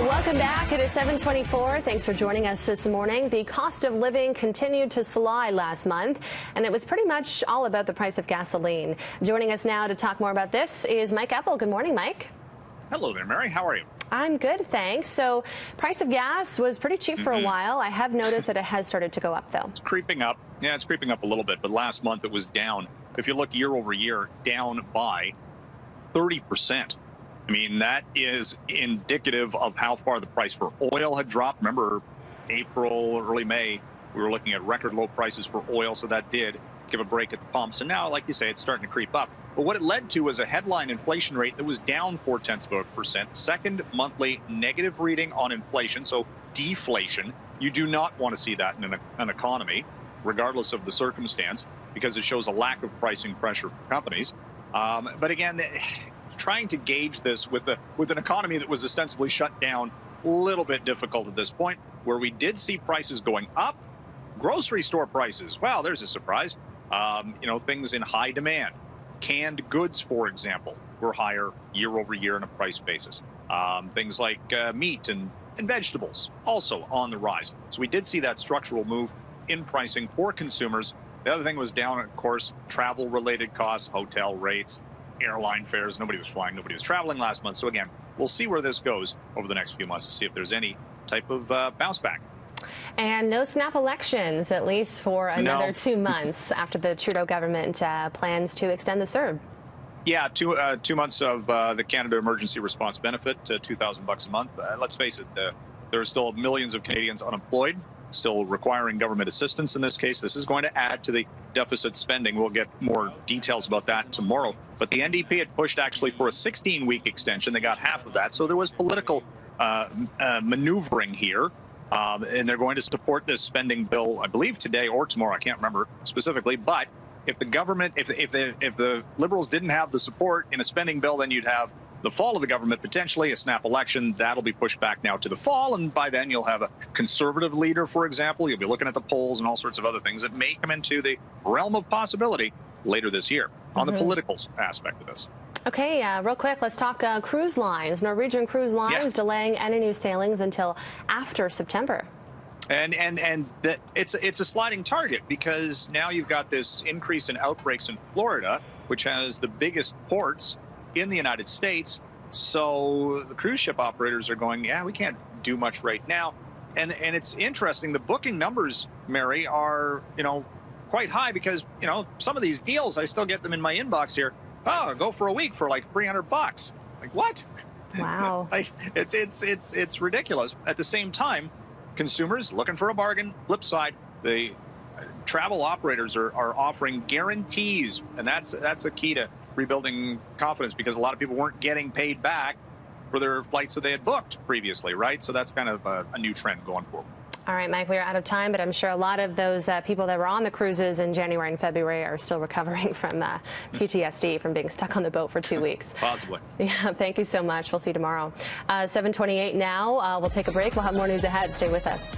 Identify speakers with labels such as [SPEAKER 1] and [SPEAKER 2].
[SPEAKER 1] Welcome back. It is 7:24. Thanks for joining us this morning. The cost of living continued to slide last month, and it was pretty much all about the price of gasoline. Joining us now to talk more about this is Mike Eppel. Good morning, Mike.
[SPEAKER 2] Hello there, Mary. How are you?
[SPEAKER 1] I'm good, thanks. So, price of gas was pretty cheap for a while. I have noticed that it has started to go up, though.
[SPEAKER 2] It's creeping up. Yeah, it's creeping up a little bit, but last month it was down. If you look year over year, down by 30%. I mean, that is indicative of how far the price for oil had dropped. Remember, April, early May, we were looking at record low prices for oil, so that did give a break at the pumps. And now, like you say, it's starting to creep up. But what it led to was a headline inflation rate that was down 0.4%, second monthly negative reading on inflation, so deflation. You do not want to see that in an economy, regardless of the circumstance, because it shows a lack of pricing pressure for companies. But again, trying to gauge this with an economy that was ostensibly shut down, a little bit difficult at this point. Where we did see prices going up, grocery store prices. Well, there's a surprise. Things in high demand. Canned goods, for example, were higher year over year on a price basis. Things like meat and vegetables also on the rise. So we did see that structural move in pricing for consumers. The other thing was down, of course, travel-related costs, hotel rates, airline fares. Nobody was flying, nobody was traveling last month. So again, we'll see where this goes over the next few months to see if there's any type of bounce back.
[SPEAKER 1] And no snap elections, at least for another 2 months after the Trudeau government plans to extend the CERB.
[SPEAKER 2] Yeah, 2 months of the Canada Emergency Response Benefit, $2,000 a month. Let's face it, there are still millions of Canadians unemployed, still requiring government assistance in this case. This is going to add to the deficit spending. We'll get more details about that tomorrow. But the NDP had pushed actually for a 16-week extension. They got half of that. So there was political maneuvering here. And they're going to support this spending bill, I believe today or tomorrow. I can't remember specifically. But if the government, if the Liberals didn't have the support in a spending bill, then you'd have the fall of the government, potentially a snap election. That'll be pushed back now to the fall. And by then you'll have a conservative leader, for example. You'll be looking at the polls and all sorts of other things that may come into the realm of possibility later this year on the political aspect of this.
[SPEAKER 1] Okay, real quick, let's talk cruise lines. Norwegian Cruise Lines delaying any new sailings until after September.
[SPEAKER 2] And it's a sliding target because now you've got this increase in outbreaks in Florida, which has the biggest ports in the United States. So the cruise ship operators are going, yeah, we can't do much right now. And it's interesting. The booking numbers, Mary, are, quite high because, some of these deals, I still get them in my inbox here. Oh, go for a week for like $300. Like what?
[SPEAKER 1] Wow.
[SPEAKER 2] It's ridiculous. At the same time, consumers looking for a bargain. Flip side, the travel operators are offering guarantees, and that's a key to rebuilding confidence because a lot of people weren't getting paid back for their flights that they had booked previously, right? So that's kind of a new trend going forward.
[SPEAKER 1] All right, Mike, we are out of time, but I'm sure a lot of those people that were on the cruises in January and February are still recovering from PTSD from being stuck on the boat for 2 weeks.
[SPEAKER 2] Possibly.
[SPEAKER 1] Yeah, thank you so much. We'll see you tomorrow. 7:28 now. We'll take a break. We'll have more news ahead. Stay with us.